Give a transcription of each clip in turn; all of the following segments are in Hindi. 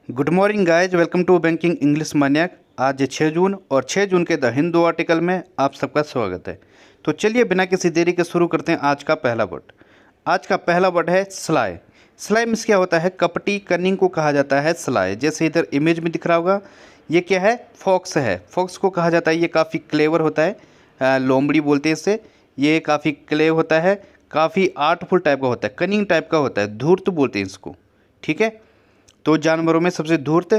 Good morning guys, welcome to banking English मान्यक। आज 6 जून और 6 जून के द हिंदू आर्टिकल में आप सबका स्वागत है। तो चलिए बिना किसी देरी के शुरू करते हैं आज का पहला वर्ड। आज का पहला वर्ड है स्लाई। स्लाई मीन्स क्या होता है? कपटी, कनिंग को कहा जाता है स्लाई। जैसे इधर इमेज में दिख रहा होगा, ये क्या है? फॉक्स है। फॉक्स को कहा जाता है, ये काफ़ी क्लेवर होता है, लोमड़ी बोलते हैं इसे। ये काफ़ी क्लेव होता है, काफ़ी आर्टफुल टाइप का होता है, कनिंग टाइप का होता है, धूर्त बोलते हैं इसको। ठीक है, तो जानवरों में सबसे धूर्त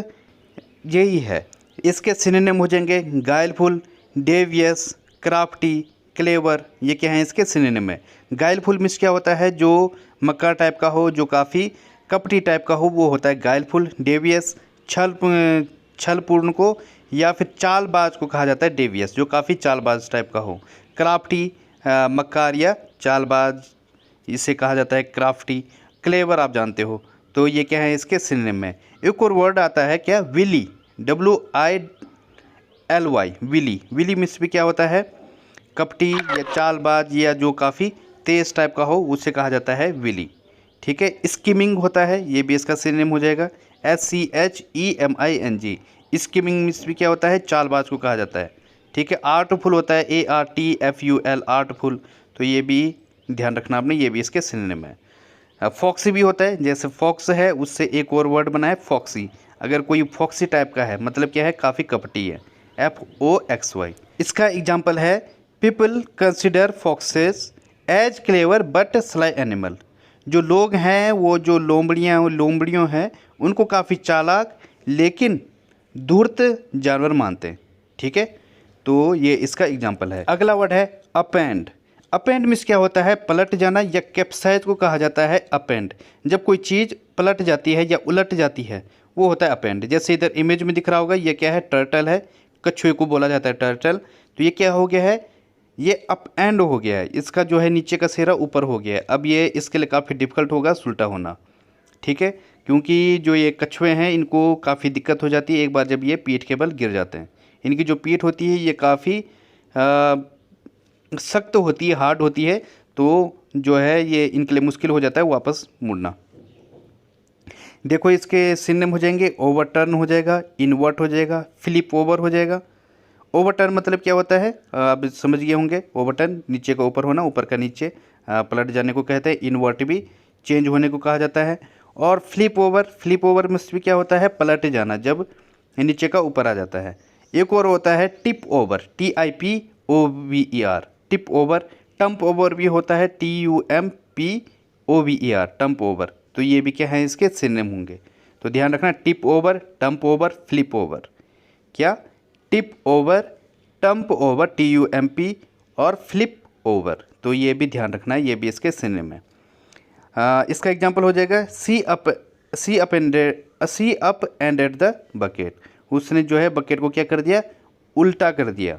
यही है। इसके सिनोनिम हो जाएंगे गायलफुल, डेवियस, क्राफ्टी, क्लेवर। ये क्या है? इसके सिनोनिम है। गायलफुल मीन्स क्या होता है? जो मक्कार टाइप का हो, जो काफ़ी कपटी टाइप का हो, वो होता है गायलफुल। डेवियस छलपूर्ण को या फिर चालबाज को कहा जाता है डेवियस, जो काफ़ी चालबाज टाइप का हो। क्राफ्टी मक्कार या चालबाज, इसे कहा जाता है क्राफ्टी। क्लेवर आप जानते हो। तो ये क्या है? इसके सिनोनिम में। एक और वर्ड आता है क्या? Wily, WILY, wily. Wily means भी क्या होता है? कपटी या चालबाज या जो काफ़ी तेज टाइप का हो, उसे कहा जाता है विली। ठीक है। स्कीमिंग होता है, ये भी इसका सिनोनिम हो जाएगा, SCHEMING। स्कीमिंग मीन्स भी क्या होता है? चालबाज को कहा जाता है। ठीक है। आर्टफुल होता है, ARTFUL, आर्टफुल। तो ये भी ध्यान रखना आपने, ये भी इसके सिनोनिम है। फॉक्सी भी होता है, जैसे फॉक्स है उससे एक और वर्ड बना है फॉक्सी। अगर कोई फॉक्सी टाइप का है, मतलब क्या है? काफ़ी कपटी है, FOXY। इसका एग्जाम्पल है people consider foxes as clever but sly animal. जो लोग हैं, वो जो लोमड़ियों हैं, उनको काफ़ी चालाक लेकिन धूर्त जानवर मानते हैं। ठीक है, तो ये इसका एग्जाम्पल है। अगला वर्ड है अपेंड। अपेंड मीन्स क्या होता है? पलट जाना, या कैप्साइज को कहा जाता है अपेंड। जब कोई चीज़ पलट जाती है या उलट जाती है, वो होता है अपेंड। जैसे इधर इमेज में दिख रहा होगा, ये क्या है? टर्टल है, कछुए को बोला जाता है टर्टल। तो ये क्या हो गया है? ये अप एंड हो गया है। इसका जो है नीचे का सिरा ऊपर हो गया है। अब ये इसके लिए काफ़ी डिफिकल्ट होगा सुलटा होना। ठीक है, क्योंकि जो ये कछुए हैं, इनको काफ़ी दिक्कत हो जाती है एक बार जब ये पीठ के बल गिर जाते हैं। इनकी जो पीठ होती है, ये काफ़ी सख्त होती है, हार्ड होती है। तो जो है ये इनके लिए मुश्किल हो जाता है वापस मुड़ना। देखो, इसके सिनोनिम हो जाएंगे, ओवरटर्न हो जाएगा, इन्वर्ट हो जाएगा, फ्लिप ओवर हो जाएगा। ओवरटर्न मतलब क्या होता है? आप समझ गए होंगे। ओवरटर्न नीचे का ऊपर होना, ऊपर का नीचे, पलट जाने को कहते हैं। इन्वर्ट भी चेंज होने को कहा जाता है। और फ्लिप ओवर में भी क्या होता है? पलट जाना, जब नीचे का ऊपर आ जाता है। एक और होता है tip over, TIPOVER, tip over. Tump over भी होता है, TUMPOVER, टम्प ओवर। तो ये भी क्या है? इसके सिनोनिम होंगे। तो ध्यान रखना, tip over, tump over, flip over. क्या? Tip over, tump over, TUMP, और फ्लिप ओवर। तो ये भी ध्यान रखना है, ये भी इसके सिनोनिम है। इसका एग्जांपल हो जाएगा she up and eight the bucket. उसने जो है बकेट को क्या कर दिया? उल्टा कर दिया।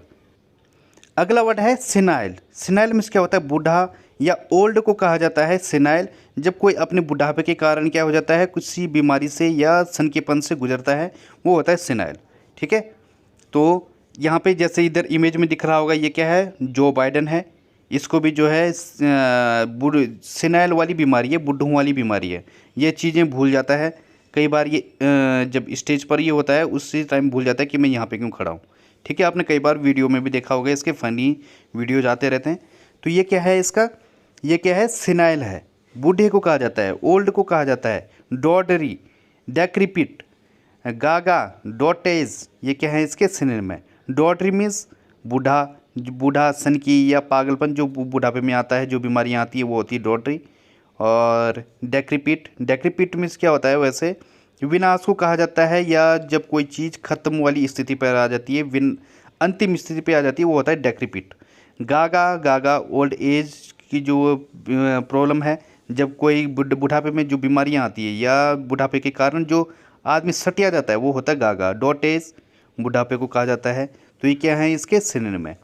अगला वर्ड है सिनाइल। सिनाइल मीन्स क्या होता है? बूढ़ा या ओल्ड को कहा जाता है सिनाइल। जब कोई अपने बुढ़ापे के कारण क्या हो जाता है? किसी बीमारी से या सनकीपन से गुजरता है, वो होता है सिनाइल। ठीक है, तो यहाँ पे जैसे इधर इमेज में दिख रहा होगा, ये क्या है? जो बाइडन है। इसको भी जो है सिनाइल वाली बीमारी है, बुढ़ों वाली बीमारी है। ये चीज़ें भूल जाता है कई बार। ये जब स्टेज पर ये होता है, उसी टाइम भूल जाता है कि मैं यहाँ पे क्यों खड़ा हूँ। ठीक है, आपने कई बार वीडियो में भी देखा होगा, इसके फ़नी वीडियोज आते रहते हैं। तो ये क्या है इसका? ये क्या है? सिनाइल है। बूढ़े को कहा जाता है, ओल्ड को कहा जाता है डॉडरी, डेक्रिपिट, गागा, डॉटेज। ये क्या है? इसके सिनोनिम में। डॉडरी मीन्स बूढ़ा सन की या पागलपन, जो बुढ़ापे में आता है, जो बीमारियाँ आती है, वो होती है डॉडरी। और डेक्रिपिट मीन्स क्या होता है? वैसे विनाश को कहा जाता है, या जब कोई चीज़ खत्म वाली स्थिति पर आ जाती है, अंतिम स्थिति पे आ जाती है, वो होता है डेक्रिपिट। गागा ओल्ड एज की जो प्रॉब्लम है, जब कोई बुढ़ापे में जो बीमारियां आती है या बुढ़ापे के कारण जो आदमी सटिया जाता है, वो होता है गागा। डॉट एज बुढ़ापे को कहा जाता है। तो ये क्या है? इसके सिनोनिम है।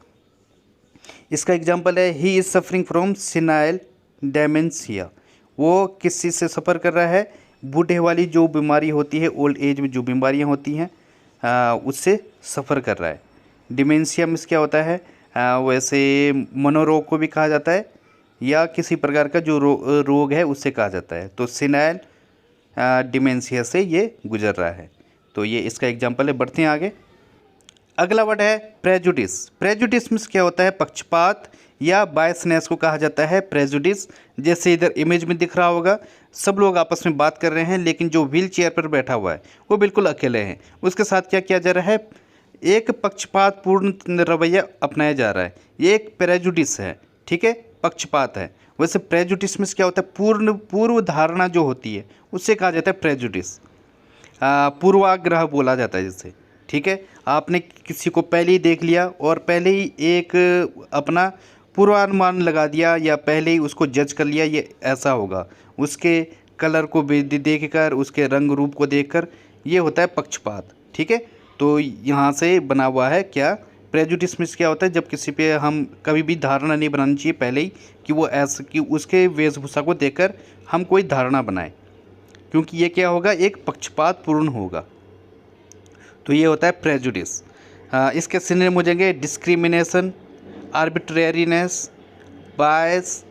इसका एग्जांपल है he is suffering from senile dementia. वो किस चीज़ से सफ़र कर रहा है? बूढ़े वाली जो बीमारी होती है, ओल्ड एज में जो बीमारियां होती हैं, उससे सफ़र कर रहा है। डिमेंशिया में क्या होता है? वैसे मनोरोग को भी कहा जाता है, या किसी प्रकार का जो रोग है, उससे कहा जाता है। तो सिनाइल डिमेंशिया से ये गुजर रहा है। तो ये इसका एग्जाम्पल है। बढ़ते हैं आगे। अगला वर्ड है प्रेजुडिस। प्रेजुडिस मीन्स क्या होता है? पक्षपात या बायसनेस को कहा जाता है प्रेजुडिस। जैसे इधर इमेज में दिख रहा होगा, सब लोग आपस में बात कर रहे हैं, लेकिन जो व्हील चेयर पर बैठा हुआ है वो बिल्कुल अकेले हैं। उसके साथ क्या किया जा रहा है? एक पक्षपातपूर्ण रवैया अपनाया जा रहा है। ये एक प्रेजुडिस है, ठीक है, पक्षपात है। वैसे प्रेजुडिस मीन्स क्या होता है? पूर्व धारणा जो होती है उससे कहा जाता है प्रेजुडिस। पूर्वाग्रह बोला जाता है जिससे, ठीक है। आपने किसी को पहले ही देख लिया और पहले ही एक अपना पूर्वानुमान लगा दिया या पहले ही उसको जज कर लिया ये ऐसा होगा, उसके कलर को देखकर, उसके रंग रूप को देखकर, ये होता है पक्षपात, ठीक है। तो यहाँ से बना हुआ है क्या? प्रेजुडिस मीन्स क्या होता है? जब किसी पे हम कभी भी धारणा नहीं बनानी चाहिए पहले ही कि वो ऐसा, कि उसके वेशभूषा को देखकर हम कोई धारणा बनाएं, क्योंकि ये क्या होगा? एक पक्षपात पूर्ण होगा। तो ये होता है प्रेजुडिस। इसके सिनोनिम हो जाएंगे डिस्क्रिमिनेशन, आर्बिट्रेरीनेस, बायस,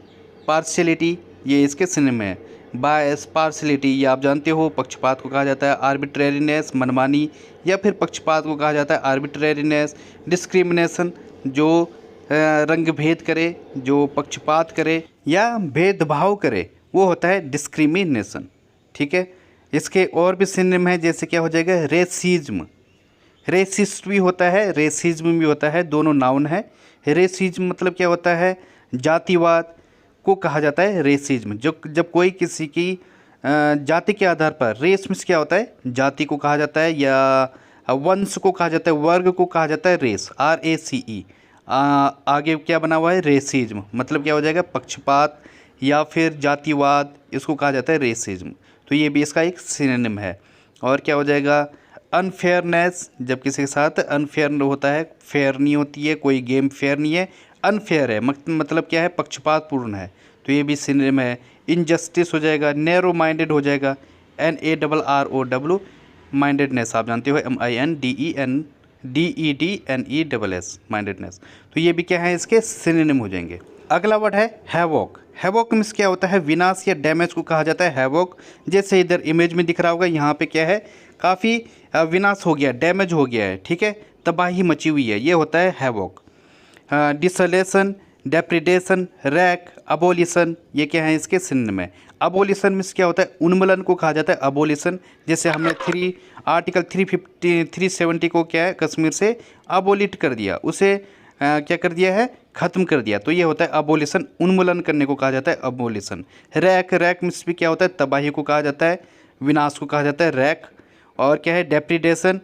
पार्शियलिटी। ये इसके सिनोनिम है। बायस, पार्शियलिटी ये आप जानते हो, पक्षपात को कहा जाता है। आर्बिट्रेरीनेस मनमानी या फिर पक्षपात को कहा जाता है आर्बिट्रेरीनेस। डिस्क्रिमिनेशन जो रंग भेद करे, जो पक्षपात करे या भेदभाव करे, वो होता है डिस्क्रिमिनेशन, ठीक है। इसके और भी सिनोनिम है, जैसे क्या हो जाएगा? रेसिज्म। रेसिस्ट भी होता है, रेसिज्म भी होता है, दोनों नाउन है। रेसिज्म मतलब क्या होता है? जातिवाद को कहा जाता है रेसिज्म। जब कोई किसी की जाति के आधार पर, रेस मीन्स क्या होता है? जाति को कहा जाता है, या वंश को कहा जाता है, वर्ग को कहा जाता है रेस, RACE। आगे क्या बना हुआ है? रेसिज्म मतलब क्या हो जाएगा? पक्षपात या फिर जातिवाद, इसको कहा जाता है रेसिज्म। तो ये भी इसका एक सिनोनिम है। और क्या हो जाएगा? अनफेयरनेस, जब किसी के साथ अनफेयर होता है, फेयर नहीं होती है, कोई गेम फेयर नहीं है, अनफेयर है, मतलब क्या है? पक्षपातपूर्ण है। तो ये भी सिनोनिम है। इनजस्टिस हो जाएगा, नैरो माइंडेड हो जाएगा, NARROW, माइंडेडनेस आप जानते हो, MINDEDNESS, माइंडेडनेस। तो ये भी क्या है? इसके सिनोनिम हो जाएंगे। अगला वर्ड है हैवॉक। हैवॉक मीन्स क्या होता है? विनाश या डैमेज को कहा जाता है हैवॉक। जैसे इधर इमेज में दिख रहा होगा, यहाँ पे क्या है? काफ़ी विनाश हो गया, डैमेज हो गया है, ठीक है, तबाही मची हुई है, ये होता है हैवॉक। डिसोलेशन, डेप्रिडेशन, रैक, अबोलिशन, ये क्या है? इसके सिनोनिम में। अबोलिशन मीन्स क्या होता है? उन्मूलन को कहा जाता है अबोलिशन। जैसे हमने आर्टिकल 370 को क्या है? कश्मीर से अबोलिट कर दिया, उसे क्या कर दिया है? ख़त्म कर दिया। तो ये होता है अबोलिशन, उन्मूलन करने को कहा जाता है अबोलिशन। रैक मीन्स भी क्या होता है? तबाही को कहा जाता है, विनाश को कहा जाता है रैक। और क्या है? डेप्रिडेशन,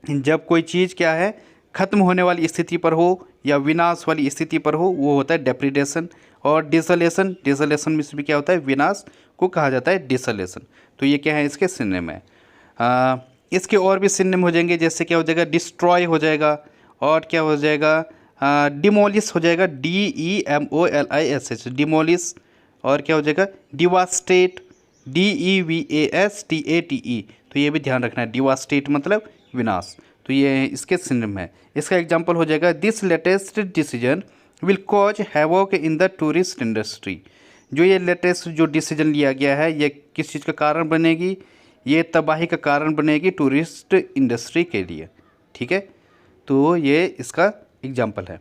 जब कोई चीज़ क्या है? ख़त्म होने वाली स्थिति पर हो या विनाश वाली स्थिति पर हो, वो होता है डेप्रिडेशन। और डिसोलेशन मीन्स भी क्या होता है? विनाश को कहा जाता है डिसोलेशन। तो ये क्या है? इसके सिनोनिम है। इसके और भी सिनोनिम हो जाएंगे, जैसे क्या हो जाएगा? डिस्ट्रॉय हो जाएगा, और क्या हो जाएगा? डिमोलिश हो जाएगा, DEMOLISH, डिमोलिश। और क्या हो जाएगा? डिवास्टेट, DEVASTATE। तो ये भी ध्यान रखना है, डिवास्टेट मतलब विनाश। तो ये इसके सिनोनिम है। इसका एग्जांपल हो जाएगा, this latest decision will cause havoc in the tourist industry. जो ये लेटेस्ट जो डिसीजन लिया गया है, ये किस चीज़ का कारण बनेगी? ये तबाही का कारण बनेगी टूरिस्ट इंडस्ट्री के लिए, ठीक है। तो ये इसका एग्जाम्पल है।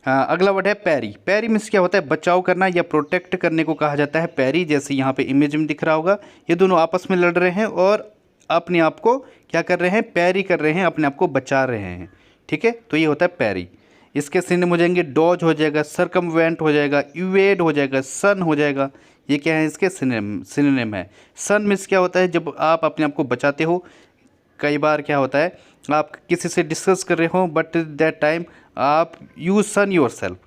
अगला वर्ड है पैरी। पैरी मीन्स क्या होता है? बचाव करना या प्रोटेक्ट करने को कहा जाता है पैरी। जैसे यहाँ पे इमेज में दिख रहा होगा, ये दोनों आपस में लड़ रहे हैं और अपने आप को क्या कर रहे हैं? पैरी कर रहे हैं, अपने आप को बचा रहे हैं, ठीक है। तो ये होता है पैरी। इसके सिनोनिम हो जाएंगे, डॉज हो जाएगा, सर्कमवेंट हो जाएगा, इवेड हो जाएगा, सन हो जाएगा। ये क्या है? इसके सिनोनिम है। सन मीन्स क्या होता है? जब आप अपने आप को बचाते हो। कई बार क्या होता है? आप किसी से डिस्कस कर रहे हो, बट दैट टाइम आप यू सन योर सेल्फ,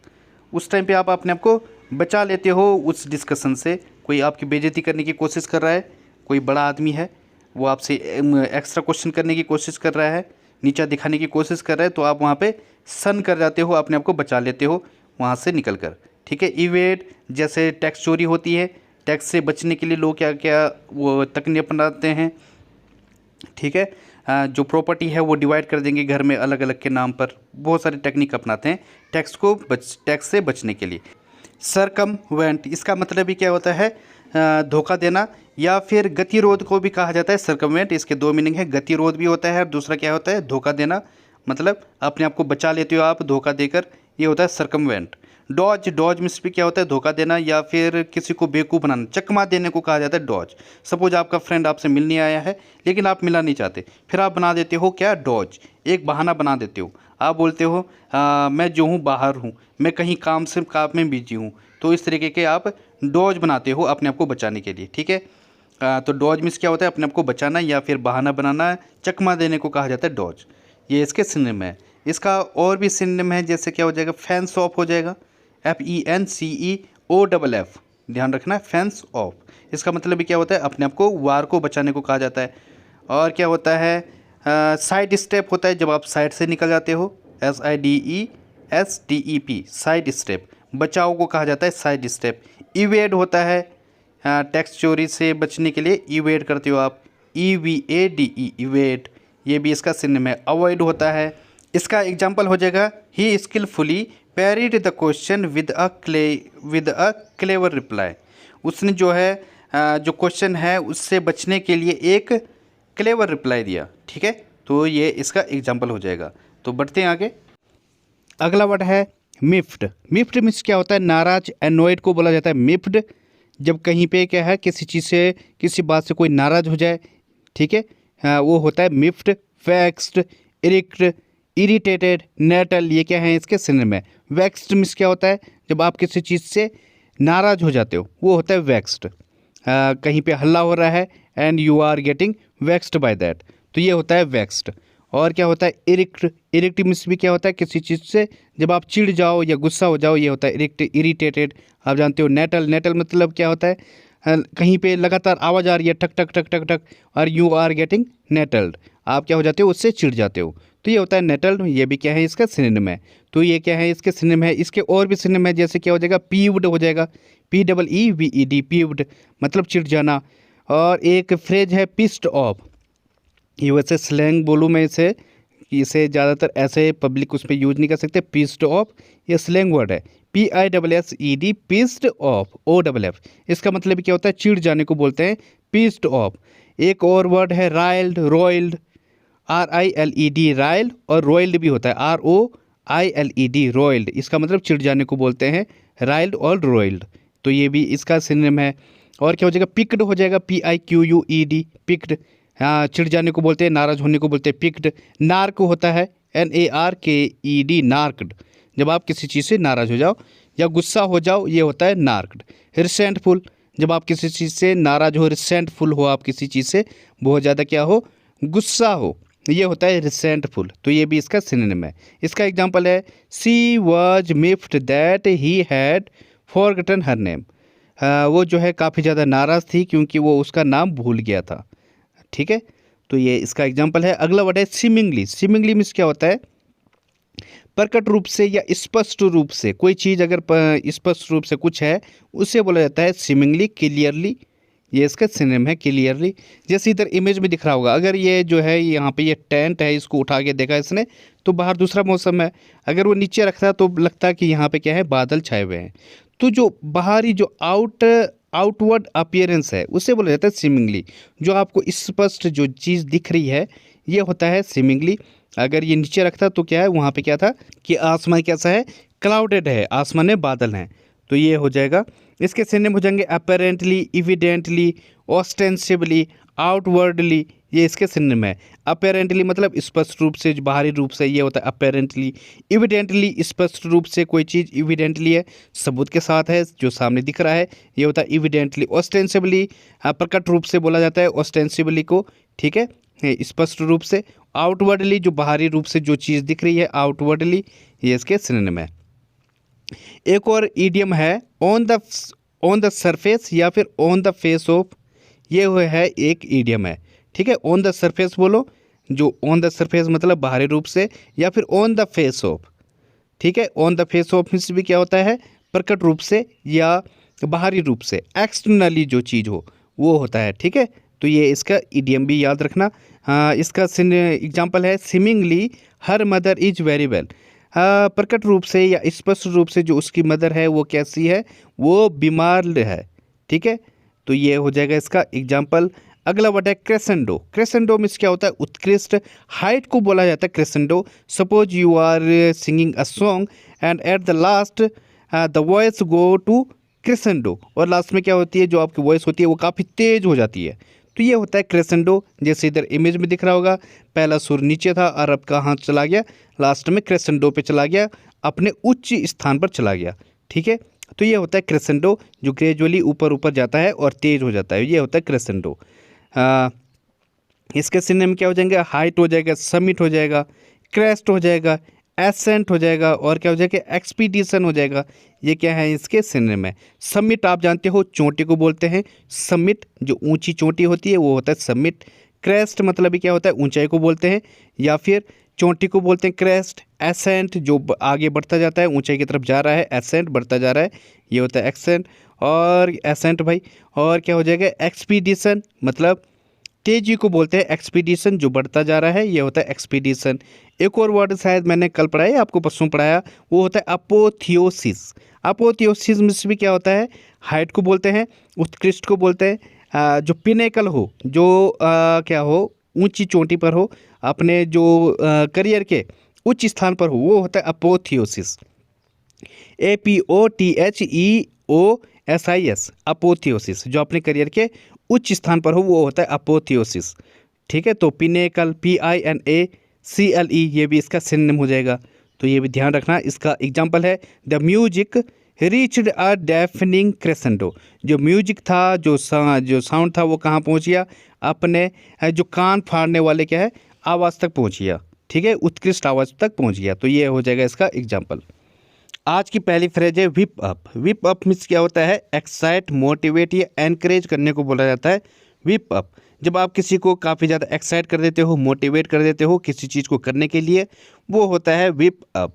उस टाइम पे आप अपने आप को बचा लेते हो उस डिस्कशन से। कोई आपकी बेइज्जती करने की कोशिश कर रहा है, कोई बड़ा आदमी है, वो आपसे एक्स्ट्रा क्वेश्चन करने की कोशिश कर रहा है, नीचा दिखाने की कोशिश कर रहा है, तो आप वहाँ पे सन कर जाते हो, अपने आप को बचा लेते हो वहाँ से निकल कर, ठीक है। इवेड, जैसे टैक्स चोरी होती है, टैक्स से बचने के लिए लोग क्या क्या वो तकनीक अपनाते हैं, ठीक है। जो प्रॉपर्टी है वो डिवाइड कर देंगे घर में अलग अलग के नाम पर, बहुत सारी टेक्निक अपनाते हैं टैक्स से बचने के लिए। सरकमवेंट, इसका मतलब ही क्या होता है? धोखा देना, या फिर गतिरोध को भी कहा जाता है सर्कमवेंट। इसके दो मीनिंग है, गतिरोध भी होता है और दूसरा क्या होता है, धोखा देना, मतलब अपने आप को बचा लेते हो आप धोखा देकर, ये होता है सर्कमवेंट। डॉज, डॉज मीन्स भी क्या होता है, धोखा देना या फिर किसी को बेवकूफ़ बनाना, चकमा देने को कहा जाता है डॉज। सपोज आपका फ्रेंड आपसे मिलने आया है लेकिन आप मिलना नहीं चाहते, फिर आप बना देते हो क्या, डॉज, एक बहाना बना देते हो। आप बोलते हो मैं जो हूँ बाहर हूँ, मैं कहीं काम में बिजी हूँ, तो इस तरीके के आप डॉज बनाते हो अपने आप को बचाने के लिए, ठीक है। तो डॉज मीन्स क्या होता है, अपने आप को बचाना या फिर बहाना बनाना, चकमा देने को कहा जाता है डॉज। ये इसके सिनोनिम है। इसका और भी सिनोनिम है, जैसे क्या हो जाएगा, फेंस ऑफ हो जाएगा, FENCEOFF, ध्यान रखना है, फेंस ऑफ। इसका मतलब भी क्या होता है, अपने आप को, वार को बचाने को कहा जाता है। और क्या होता है, साइड स्टेप होता है, जब आप साइड से निकल जाते हो, SIDESTEP, साइड स्टेप, बचाव को कहा जाता है साइड स्टेप। इवेड होता है, टैक्स चोरी से बचने के लिए इवेड करते हो आप, EVADE, इवेड, ये भी इसका सिनोनिम है। अवॉइड होता है, इसका एग्जाम्पल हो जाएगा, he skilfully parried the question with a clever reply. उसने जो है जो क्वेश्चन है उससे बचने के लिए एक क्लेवर रिप्लाई दिया, ठीक है। तो ये इसका एग्जाम्पल हो जाएगा। तो बढ़ते हैं आगे। अगला वर्ड है मिफ्ड। मिफ्ड मीन्स क्या होता है, नाराज, एनोइड को बोला जाता है मिफ्ड। जब कहीं पे क्या है, किसी चीज़ से, किसी बात से कोई नाराज हो जाए, ठीक है, वो होता है मिफ्ड। वैक्स्ड, इरिक्ट, इरिटेटेड, नेटल, ये क्या है, इसके सिनोनिम है। वैक्स्ड मीन्स क्या होता है, जब आप किसी चीज़ से नाराज हो जाते हो, वो होता है वैक्स्ड। कहीं पे हल्ला हो रहा है and you are getting waxed by that, तो ये होता है वैक्स्ड। और क्या होता है, इरिक्ट। इरिक्ट मीन्स भी क्या होता है, किसी चीज़ से जब आप चिढ़ जाओ या गुस्सा हो जाओ, ये होता है इरिक्ट। इरिटेटेड आप जानते हो। नेटल, नेटल मतलब क्या होता है, कहीं पे लगातार आवाज़ आ रही है, ठक ठक ठक ठक ठक, और यू आर गेटिंग नेटल्ड, आप क्या हो जाते हो, उससे चिढ़ जाते हो, तो ये होता है नेटल्ड। ये भी क्या है, इसका सिनोनिम है। तो ये क्या है, इसके सिनोनिम है। इसके और भी सिनोनिम है, जैसे क्या हो जाएगा, पीव्ड हो जाएगा, PEEVED, पीव्ड मतलब चिढ़ जाना। और एक फ्रेज है पिस्ड ऑफ, ये वैसे स्लैंग बोलूँ मैं इसे ज़्यादातर ऐसे पब्लिक उस पर यूज़ नहीं कर सकते। पिस्ड ऑफ ये स्लैंग वर्ड है, PISSED, पिस्ड ऑफ, OFF। इसका मतलब क्या होता है, चिढ़ जाने को बोलते हैं पिस्ड ऑफ। एक और वर्ड है राइल्ड, रॉयल्ड, RILED, राइल्ड, और रॉयल्ड भी होता है, ROILED, रॉयल्ड। इसका मतलब चिढ़ जाने को बोलते हैं राइल्ड और रॉयल्ड, तो ये भी इसका सिनोनिम है। और क्या हो जाएगा, पिक्ड हो जाएगा, PIQUED, पिक्ड, हाँ, चिढ़ जाने को बोलते हैं, नाराज होने को बोलते हैं पिक्ड। नार्क होता है, NARKED, नार्कड, जब आप किसी चीज़ से नाराज हो जाओ या गुस्सा हो जाओ, ये होता है नार्कड। रिसेंटफुल, जब आप किसी चीज़ से नाराज हो, रिसेंटफुल हो, आप किसी चीज़ से बहुत ज़्यादा क्या हो, गुस्सा हो, ये होता है रिसेंटफुल। तो ये भी इसका सिनोनिम है। इसका एग्जांपल है, she was miffed that he had forgotten her name. वो जो है काफ़ी ज़्यादा नाराज़ थी क्योंकि वो उसका नाम भूल गया था, ठीक है। तो ये इसका एग्जांपल है। अगला वर्ड है सीमिंगली। सीमिंगली मीन्स क्या होता है, प्रकट रूप से या स्पष्ट रूप से, कोई चीज़ अगर स्पष्ट रूप से कुछ है उसे बोला जाता है सीमिंगली। क्लियरली, ये इसका सिनोनिम है, क्लियरली। जैसे इधर इमेज में दिख रहा होगा, अगर ये जो है यहाँ पे ये टेंट है, इसको उठा के देखा इसने तो बाहर दूसरा मौसम है, अगर वो नीचे रखता तो लगता कि यहाँ पे क्या है, बादल छाए हुए हैं। तो जो बाहरी जो आउटवर्ड अपीयरेंस है उसे बोला जाता है सीमिंगली। जो आपको स्पष्ट जो चीज़ दिख रही है ये होता है सीमिंगली। अगर ये नीचे रखता तो क्या है, वहाँ पे क्या था कि आसमान कैसा है, क्लाउडेड है, आसमान में बादल हैं, तो ये हो जाएगा। इसके सिनोनिम हो जाएंगे अपेरेंटली, इविडेंटली, ऑस्टेंसिबली, आउटवर्डली, ये इसके सिनोनिम है। अपेरेंटली मतलब स्पष्ट रूप से, बाहरी रूप से, ये होता है अपेरेंटली। इविडेंटली स्पष्ट रूप से कोई चीज़ इविडेंटली है, सबूत के साथ है, जो सामने दिख रहा है, ये होता है इविडेंटली। ऑस्टेंसिबली प्रकट रूप से बोला जाता है ऑस्टेंसिबली को, ठीक है, स्पष्ट रूप से। आउटवर्डली जो बाहरी रूप से जो चीज़ दिख रही है, आउटवर्डली, ये इसके सिनोनिम है। एक और इडियम है ऑन द सरफेस या फिर ऑन द फेस ऑफ, ये है एक इडियम है, ठीक है। ऑन द सरफेस बोलो, जो ऑन द सरफेस मतलब बाहरी रूप से, या फिर ऑन द फेस ऑफ, ठीक है। On the face of means भी क्या होता है, प्रकट रूप से या बाहरी रूप से, एक्सटर्नली जो चीज़ हो वो होता है, ठीक है। तो ये इसका इडियम भी याद रखना। हाँ, इसका एग्जाम्पल है seemingly her mother is very well. प्रकट रूप से या स्पष्ट रूप से जो उसकी मदर है वो कैसी है, वो बीमार है, ठीक है। तो ये हो जाएगा इसका एग्जाम्पल। अगला वर्ड है क्रेसेंडो। क्रेसेंडो मीन्स क्या होता है? उत्कृष्ट हाइट को बोला जाता है crescendo. Suppose you are singing a song and eight the last the voice go to crescendo, और लास्ट में क्या होती है, जो आपकी वॉइस होती है वो काफ़ी तेज हो जाती है। तो ये होता है क्रेसेंडो। जैसे इधर इमेज में दिख रहा होगा, पहला सुर नीचे था और अब कहाँ चला गया, लास्ट में क्रेसेंडो पे चला गया, अपने उच्च स्थान पर चला गया। ठीक है, तो ये होता है क्रेसेंडो, जो ग्रेजुअली ऊपर ऊपर जाता है और तेज हो जाता है, ये होता है क्रेसेंडो। इसके सिनोनिम क्या हो जाएंगे? हाइट हो जाएगा, समिट हो जाएगा, क्रेस्ट हो जाएगा, एसेंट हो जाएगा, और क्या हो जाएगा? एक्सपीडिशन हो जाएगा। ये क्या है? इसके सिनोनिम है। समिट आप जानते हो चोटी को बोलते हैं, समिट जो ऊंची चोटी होती है वो होता है समिट। क्रेस्ट मतलब भी क्या होता है? ऊंचाई को बोलते हैं, या फिर चोटी को बोलते हैं क्रेस्ट। एसेंट जो आगे बढ़ता जाता है, ऊंचाई की तरफ जा रहा है, एसेंट बढ़ता जा रहा है, ये होता है एक्सेंट और एसेंट भाई। और क्या हो जाएगा? एक्सपीडिशन मतलब तेजी को बोलते हैं एक्सपीडिशन, जो बढ़ता जा रहा है, ये होता है एक्सपीडिशन। एक और वर्ड शायद मैंने कल पढ़ाया, आपको परसों पढ़ाया, वो होता है अपोथियोसिस। अपोथियोसिस में भी क्या होता है? हाइट को बोलते हैं, उत्कृष्ट को बोलते हैं, जो पिनेकल हो, जो क्या हो, ऊंची चोटी पर हो, अपने जो करियर के उच्च स्थान पर हो, वो होता है अपोथियोसिस। APOTHEOSIS, अपोथियोसिस, जो अपने करियर के उच्च स्थान पर हो वो होता है अपोथियोसिस। ठीक है, तो पिनेकल, PINACLE, ये भी इसका सिनोनिम हो जाएगा, तो ये भी ध्यान रखना। इसका एग्जाम्पल है the music reached a deafening crescendo. जो म्यूजिक था, जो साउंड था, वो कहाँ पहुँच गया? अपने जो कान फाड़ने वाले क्या है, आवाज़ तक पहुँच गया। ठीक है, उत्कृष्ट आवाज़ तक पहुँच गया, तो ये हो जाएगा इसका एग्जाम्पल। आज की पहली फ्रेज है whip up. Whip up means क्या होता है? एक्साइट, मोटिवेट या एनकरेज करने को बोला जाता है विप अप। जब आप किसी को काफ़ी ज़्यादा एक्साइट कर देते हो, मोटिवेट कर देते हो किसी चीज़ को करने के लिए, वो होता है विप अप।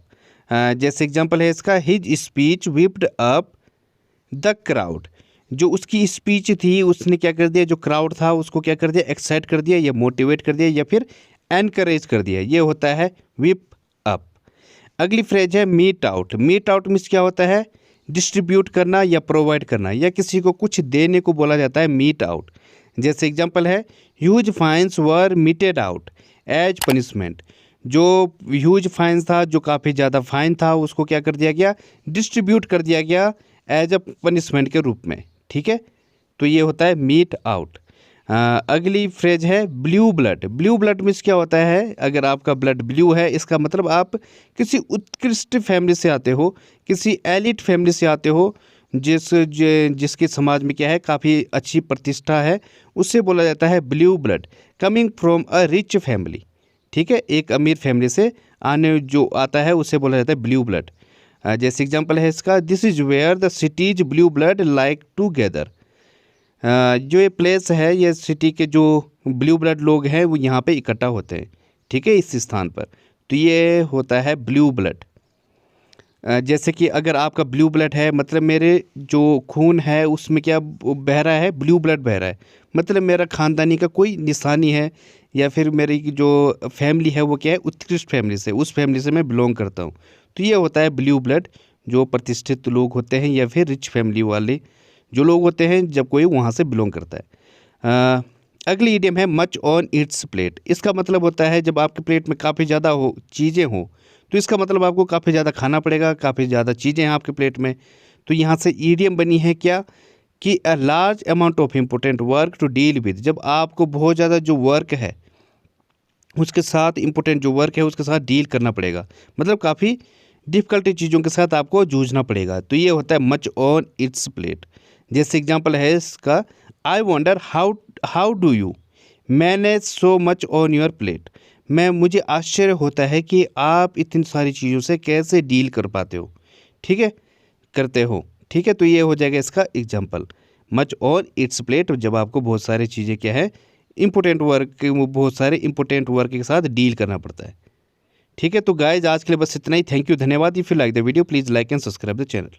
जैसे एग्जांपल है इसका, his speech whipped up the crowd. जो उसकी स्पीच थी उसने क्या कर दिया? जो क्राउड था उसको क्या कर दिया? एक्साइट कर दिया, या मोटिवेट कर दिया, या फिर एनकरेज कर दिया, ये होता है विप अप। अगली फ्रेज है mete out. Mete out means क्या होता है? डिस्ट्रीब्यूट करना या प्रोवाइड करना, या किसी को कुछ देने को बोला जाता है मीट आउट। जैसे एग्जांपल है, ह्यूज फाइन्स वर मीटेड आउट एज पनिशमेंट। जो ह्यूज फाइन्स था, जो काफ़ी ज़्यादा फाइन था, उसको क्या कर दिया गया? डिस्ट्रीब्यूट कर दिया गया एज अ पनिशमेंट के रूप में। ठीक है, तो ये होता है मीट आउट। अगली फ्रेज है blue blood. Blue blood means क्या होता है? अगर आपका ब्लड ब्लू है, इसका मतलब आप किसी उत्कृष्ट फैमिली से आते हो, किसी एलिट फैमिली से आते हो, जिसके समाज में क्या है, काफ़ी अच्छी प्रतिष्ठा है, उससे बोला जाता है blue blood. Coming from a rich family. ठीक है, एक अमीर फैमिली से आने जो आता है उसे बोला जाता है ब्लू ब्लड। जैसे एग्जाम्पल है इसका, this is where the cities blue blood like together. जो ये प्लेस है, ये सिटी के जो ब्लू ब्लड लोग हैं वो यहाँ पे इकट्ठा होते हैं। ठीक है, इस स्थान पर, तो ये होता है ब्लू ब्लड। जैसे कि अगर आपका ब्लू ब्लड है, मतलब मेरे जो खून है उसमें क्या बह रहा है? ब्लू ब्लड बह रहा है, मतलब मेरा ख़ानदानी का कोई निशानी है, या फिर मेरी जो फैमिली है वो क्या है? उत्कृष्ट फैमिली से, उस फैमिली से मैं बिलोंग करता हूँ, तो ये होता है ब्लू ब्लड। जो प्रतिष्ठित लोग होते हैं या फिर रिच फैमिली वाले जो लोग होते हैं, जब कोई वहाँ से बिलोंग करता है। अगली इडियम है मच ऑन इट्स प्लेट। इसका मतलब होता है जब आपके प्लेट में काफ़ी ज़्यादा हो चीज़ें हो, तो इसका मतलब आपको काफ़ी ज़्यादा खाना पड़ेगा, काफ़ी ज़्यादा चीज़ें हैं आपके प्लेट में। तो यहाँ से इडियम बनी है क्या? कि a large amount of important work to deal with. जब आपको बहुत ज़्यादा जो वर्क है उसके साथ, इम्पोर्टेंट जो वर्क है उसके साथ डील करना पड़ेगा, मतलब काफ़ी डिफ़िकल्टी चीज़ों के साथ आपको जूझना पड़ेगा, तो ये होता है मच ऑन इट्स प्लेट। जैसे एग्जांपल है इसका, I wonder how do you manage so much on your plate. मुझे आश्चर्य होता है कि आप इतनी सारी चीज़ों से कैसे डील कर पाते हो। ठीक है, करते हो। ठीक है, तो ये हो जाएगा इसका example, much on it's plate. जब आपको बहुत सारी चीज़ें क्या है, इंपॉर्टेंट वर्क, बहुत सारे इंपॉर्टेंट वर्क के साथ डील करना पड़ता है। ठीक है, तो गाइज आज के लिए बस इतना ही। थैंक यू, धन्यवाद। If you like the video please like and subscribe the channel.